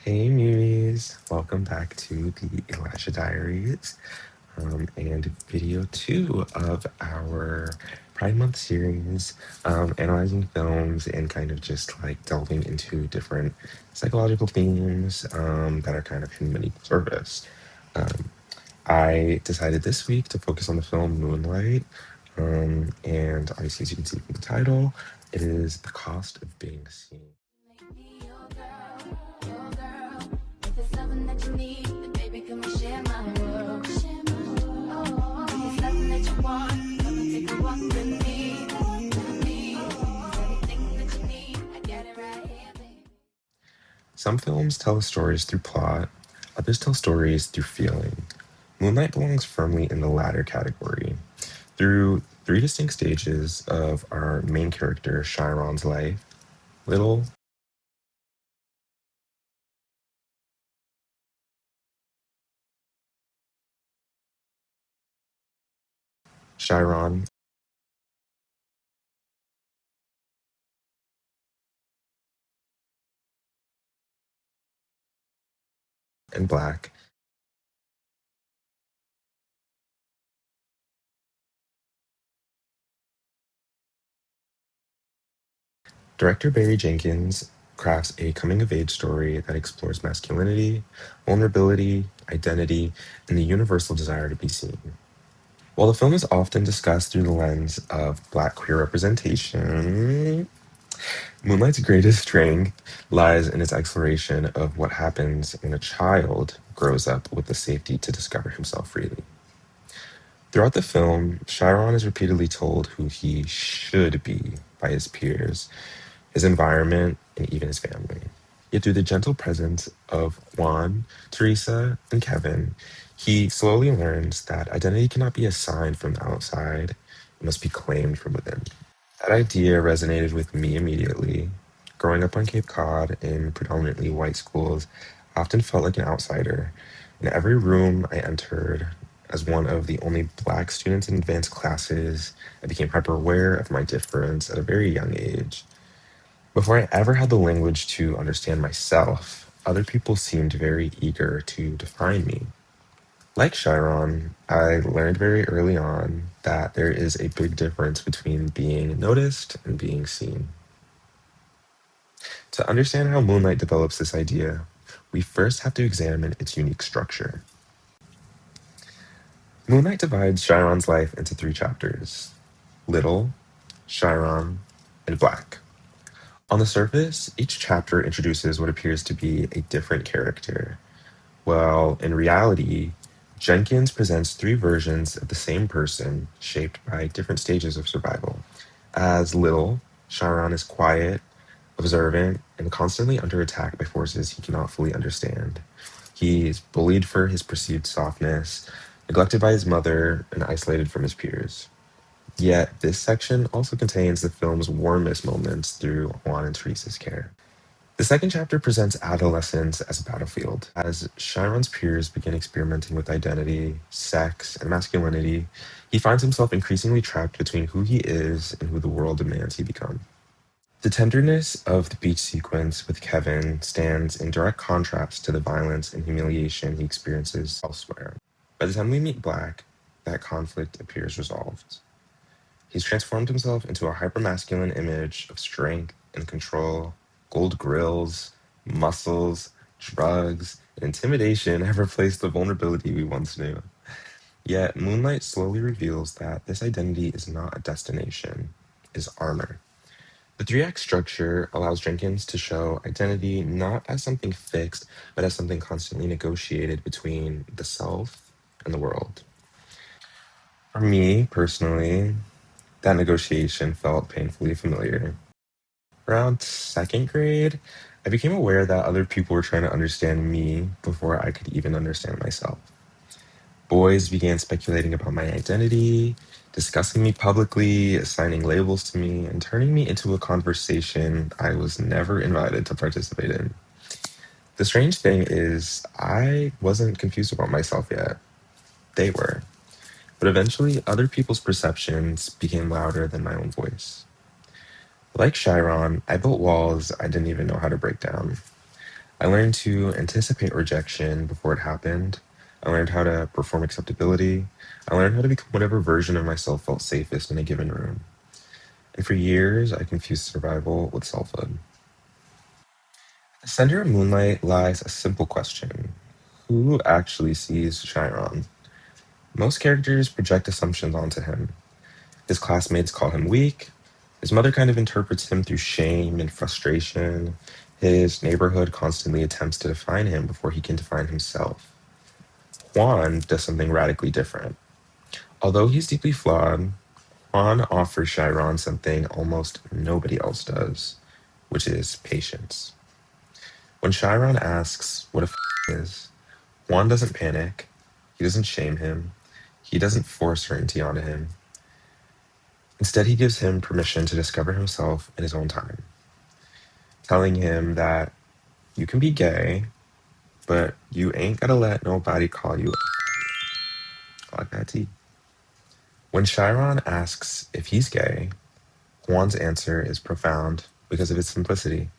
Hey Mumies, welcome back to the Elijah Diaries and video 2 of our Pride Month series, analyzing films and kind of just like delving into different psychological themes that are kind of hidden beneath the surface. Um, I decided this week to focus on the film Moonlight, and obviously, as you can see from the title, it is the cost of being seen. Make me your girl. If it's something that you need, then baby, come and share my world. Oh, if it's something that you want, come and take a walk with me. Everything that you need, I got it right here, baby. Some films tell stories through plot, others tell stories through feeling. Moonlight belongs firmly in the latter category. Through three distinct stages of our main character, Chiron's life, Little, Chiron, and Black, director Barry Jenkins crafts a coming of age story that explores masculinity, vulnerability, identity, and the universal desire to be seen. While the film is often discussed through the lens of Black queer representation, Moonlight's greatest strength lies in its exploration of what happens when a child grows up with the safety to discover himself freely. Throughout the film, Chiron is repeatedly told who he should be by his peers, his environment, and even his family. Yet through the gentle presence of Juan, Teresa, and Kevin, he slowly learns that identity cannot be assigned from the outside, it must be claimed from within. That idea resonated with me immediately. Growing up on Cape Cod in predominantly white schools, I often felt like an outsider. In every room I entered, as one of the only Black students in advanced classes, I became hyper aware of my difference at a very young age. Before I ever had the language to understand myself, other people seemed very eager to define me. Like Chiron, I learned very early on that there is a big difference between being noticed and being seen. To understand how Moonlight develops this idea, we first have to examine its unique structure. Moonlight divides Chiron's life into three chapters: Little, Chiron, and Black. On the surface, each chapter introduces what appears to be a different character, while in reality, Jenkins presents three versions of the same person shaped by different stages of survival. As Little, Chiron is quiet, observant, and constantly under attack by forces he cannot fully understand. He is bullied for his perceived softness, neglected by his mother, and isolated from his peers. Yet, this section also contains the film's warmest moments through Juan and Teresa's care. The second chapter presents adolescence as a battlefield. As Chiron's peers begin experimenting with identity, sex, and masculinity, he finds himself increasingly trapped between who he is and who the world demands he become. The tenderness of the beach sequence with Kevin stands in direct contrast to the violence and humiliation he experiences elsewhere. By the time we meet Black, that conflict appears resolved. He's transformed himself into a hypermasculine image of strength and control. Gold grills, muscles, drugs, and intimidation have replaced the vulnerability we once knew. Yet, Moonlight slowly reveals that this identity is not a destination, it is armor. The three-act structure allows Jenkins to show identity not as something fixed, but as something constantly negotiated between the self and the world. For me, personally, that negotiation felt painfully familiar. Around second grade, I became aware that other people were trying to understand me before I could even understand myself. Boys began speculating about my identity, discussing me publicly, assigning labels to me, and turning me into a conversation I was never invited to participate in. The strange thing is, I wasn't confused about myself yet. They were. But eventually, other people's perceptions became louder than my own voice. Like Chiron, I built walls I didn't even know how to break down. I learned to anticipate rejection before it happened. I learned how to perform acceptability. I learned how to become whatever version of myself felt safest in a given room. And for years, I confused survival with selfhood. At the center of Moonlight lies a simple question: who actually sees Chiron? Most characters project assumptions onto him. His classmates call him weak. His mother kind of interprets him through shame and frustration. His neighborhood constantly attempts to define him before he can define himself. Juan does something radically different. Although he's deeply flawed, Juan offers Chiron something almost nobody else does, which is patience. When Chiron asks what a is, Juan doesn't panic. He doesn't shame him. He doesn't force certainty onto him. Instead, he gives him permission to discover himself in his own time, telling him that you can be gay, but you ain't gotta let nobody call you like that tea. When Chiron asks if he's gay, Juan's answer is profound because of its simplicity.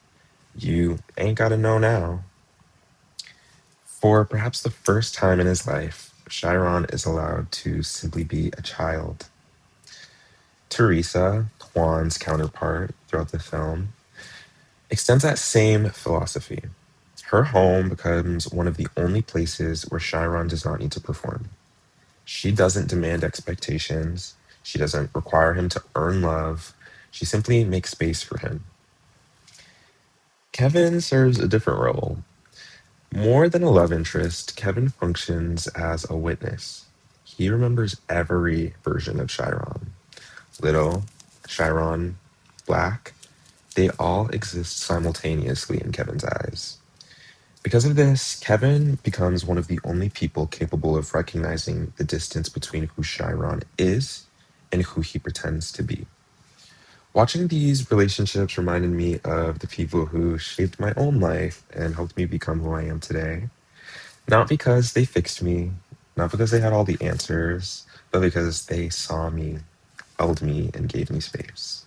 You ain't gotta know now. For perhaps the first time in his life, Chiron is allowed to simply be a child. Teresa, Juan's counterpart throughout the film, extends that same philosophy. Her home becomes one of the only places where Chiron does not need to perform. She doesn't demand expectations. She doesn't require him to earn love. She simply makes space for him. Kevin serves a different role. More than a love interest, Kevin functions as a witness. He remembers every version of Chiron. Little, Chiron, Black, they all exist simultaneously in Kevin's eyes. Because of this, Kevin becomes one of the only people capable of recognizing the distance between who Chiron is and who he pretends to be. Watching these relationships reminded me of the people who shaped my own life and helped me become who I am today. Not because they fixed me, not because they had all the answers, but because they saw me, held me, and gave me space.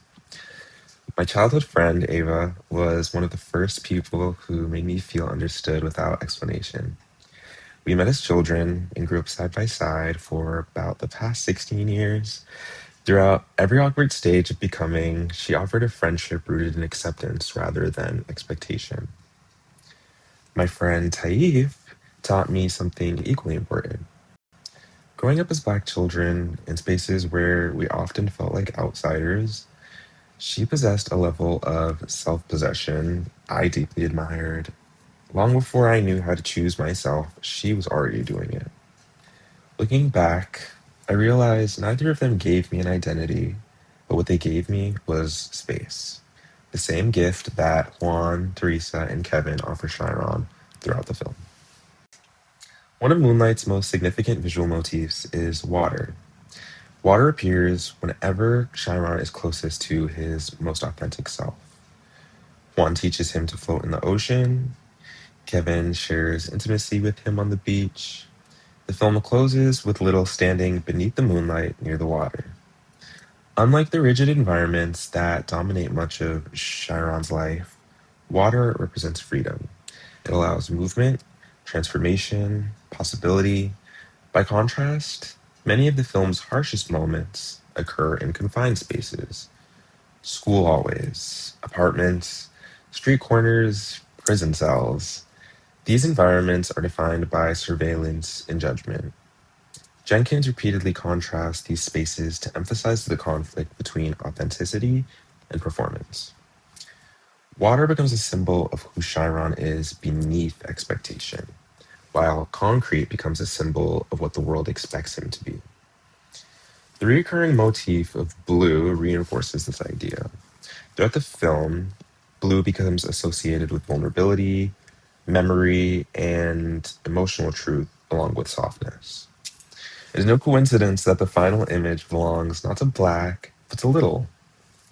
My childhood friend, Ava, was one of the first people who made me feel understood without explanation. We met as children and grew up side by side for about the past 16 years. Throughout every awkward stage of becoming, she offered a friendship rooted in acceptance rather than expectation. My friend Taif taught me something equally important. Growing up as Black children in spaces where we often felt like outsiders, she possessed a level of self possession I deeply admired. Long before I knew how to choose myself, she was already doing it. Looking back, I realized neither of them gave me an identity, but what they gave me was space. The same gift that Juan, Teresa, and Kevin offer Chiron throughout the film. One of Moonlight's most significant visual motifs is water. Water appears whenever Chiron is closest to his most authentic self. Juan teaches him to float in the ocean. Kevin shares intimacy with him on the beach. The film closes with Little standing beneath the moonlight near the water. Unlike the rigid environments that dominate much of Chiron's life, water represents freedom. It allows movement, transformation, possibility. By contrast, many of the film's harshest moments occur in confined spaces: school hallways, apartments, street corners, prison cells. These environments are defined by surveillance and judgment. Jenkins repeatedly contrasts these spaces to emphasize the conflict between authenticity and performance. Water becomes a symbol of who Chiron is beneath expectation, while concrete becomes a symbol of what the world expects him to be. The recurring motif of blue reinforces this idea. Throughout the film, blue becomes associated with vulnerability, memory, and emotional truth, along with softness. It is no coincidence that the final image belongs not to Black, but to Little.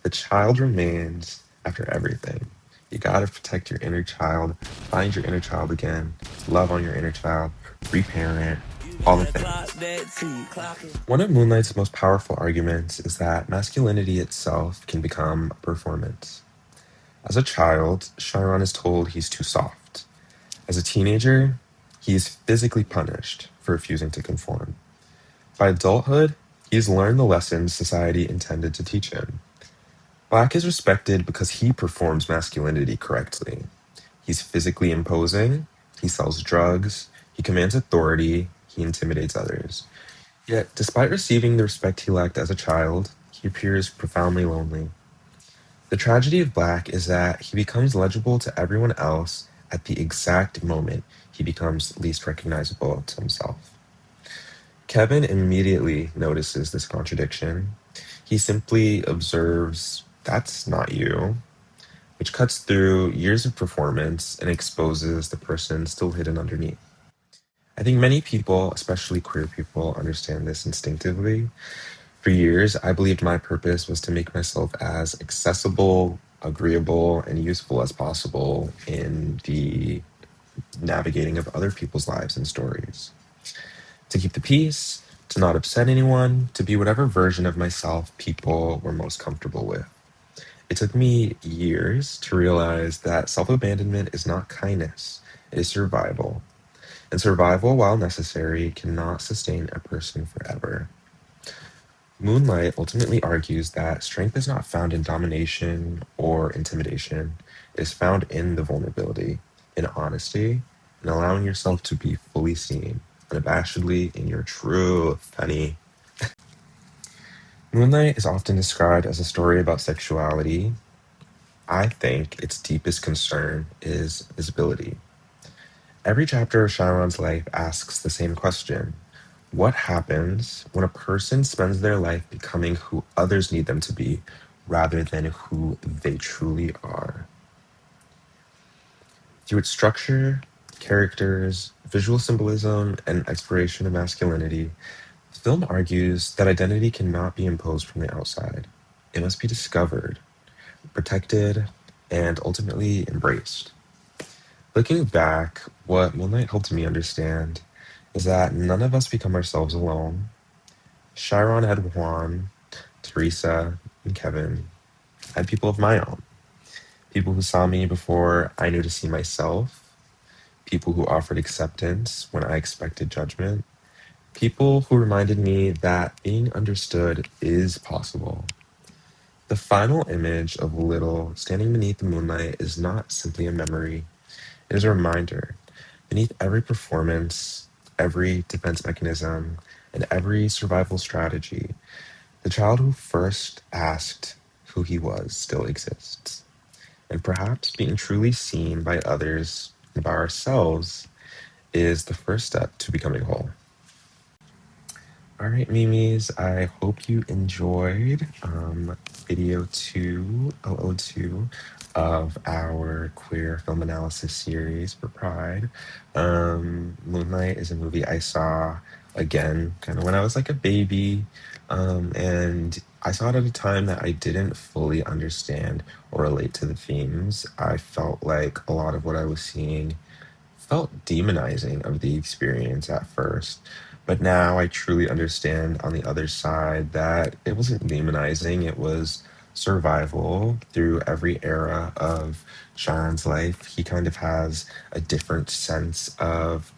The child remains after everything. You gotta protect your inner child, find your inner child again, love on your inner child, reparent, all the things. One of Moonlight's most powerful arguments is that masculinity itself can become a performance. As a child, Chiron is told he's too soft. As a teenager, he is physically punished for refusing to conform. By adulthood, he has learned the lessons society intended to teach him. Black is respected because he performs masculinity correctly. He's physically imposing, he sells drugs, he commands authority, he intimidates others. Yet, despite receiving the respect he lacked as a child, he appears profoundly lonely. The tragedy of Black is that he becomes legible to everyone else at the exact moment he becomes least recognizable to himself. Kevin immediately notices this contradiction. He simply observes, "That's not you," which cuts through years of performance and exposes the person still hidden underneath. I think many people, especially queer people, understand this instinctively. For years, I believed my purpose was to make myself as accessible, agreeable, and useful as possible in the navigating of other people's lives and stories. To keep the peace, to not upset anyone, to be whatever version of myself people were most comfortable with. It took me years to realize that self abandonment is not kindness, it is survival. And survival, while necessary, cannot sustain a person forever. Moonlight ultimately argues that strength is not found in domination or intimidation, it is found in the vulnerability, in honesty, and allowing yourself to be fully seen, unabashedly in your truth, honey. Moonlight is often described as a story about sexuality. I think its deepest concern is visibility. Every chapter of Chiron's life asks the same question. What happens when a person spends their life becoming who others need them to be rather than who they truly are? Through its structure, characters, visual symbolism, and exploration of masculinity, the film argues that identity cannot be imposed from the outside. It must be discovered, protected, and ultimately embraced. Looking back, what Moonlight helped me understand is that none of us become ourselves alone. Chiron had Juan, Teresa, and Kevin. I had people of my own. People who saw me before I knew to see myself. People who offered acceptance when I expected judgment. People who reminded me that being understood is possible. The final image of Little standing beneath the moonlight is not simply a memory, it is a reminder. Beneath every performance, every defense mechanism, and every survival strategy, the child who first asked who he was still exists. And perhaps being truly seen by others and by ourselves is the first step to becoming whole. All right, Mimis, I hope you enjoyed video 2002 of our queer film analysis series for Pride. Moonlight is a movie I saw again kind of when I was like a baby, and I saw it at a time that I didn't fully understand or relate to the themes. I felt like a lot of what I was seeing felt demonizing of the experience at first. But now I truly understand on the other side that it wasn't demonizing, it was survival through every era of Sean's life. He kind of has a different sense of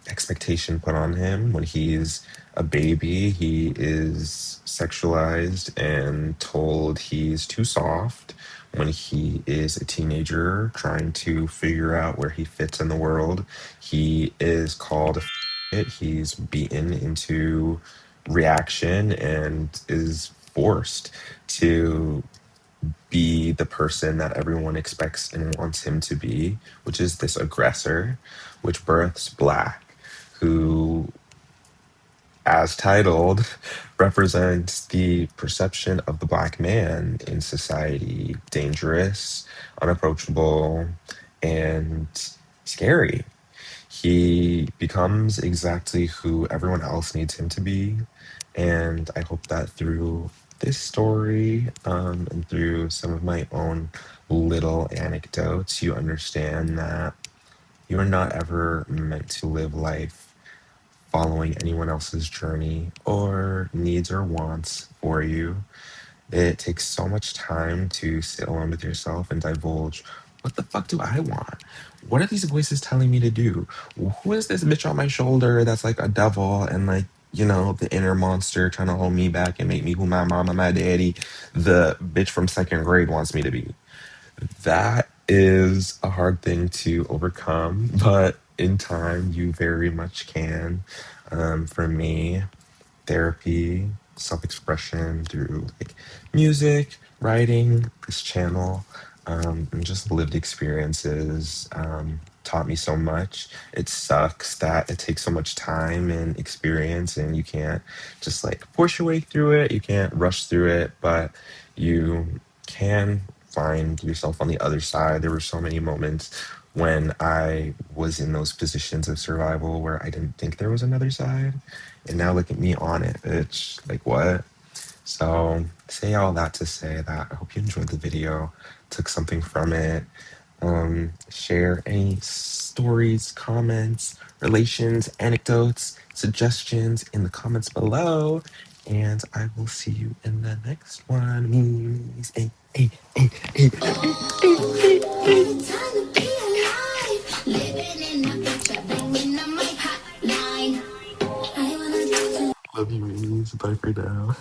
expectation put on him. When he's a baby, he is sexualized and told he's too soft. When he is a teenager trying to figure out where he fits in the world, he is called a he's beaten into reaction and is forced to be the person that everyone expects and wants him to be, which is this aggressor, which births Black, who, as titled, represents the perception of the Black man in society: dangerous, unapproachable, and scary. He becomes exactly who everyone else needs him to be. And I hope that through this story, and through some of my own little anecdotes, you understand that you are not ever meant to live life following anyone else's journey or needs or wants for you. It takes so much time to sit alone with yourself and divulge what the fuck do I want? What are these voices telling me to do? Who is this bitch on my shoulder that's like a devil and like, you know, the inner monster trying to hold me back and make me who my mama, my daddy, the bitch from second grade wants me to be? That is a hard thing to overcome, but in time, you very much can. For me, therapy, self expression through like music, writing, this channel, and just lived experiences taught me so much. It sucks that it takes so much time and experience, and you can't just like force your way through it. You can't rush through it, but you can find yourself on the other side. There were so many moments when I was in those positions of survival where I didn't think there was another side. And now look at me on it, bitch. Like, what? So, say all that to say that I hope you enjoyed the video, took something from it. Share any stories, comments, relations, anecdotes, suggestions in the comments below. And I will see you in the next one. Memes. Hey, hey, hey, hey. Time to be alive, living in a picture, banging on my hotline. I wanna talk to Love you, memes. Bye for now.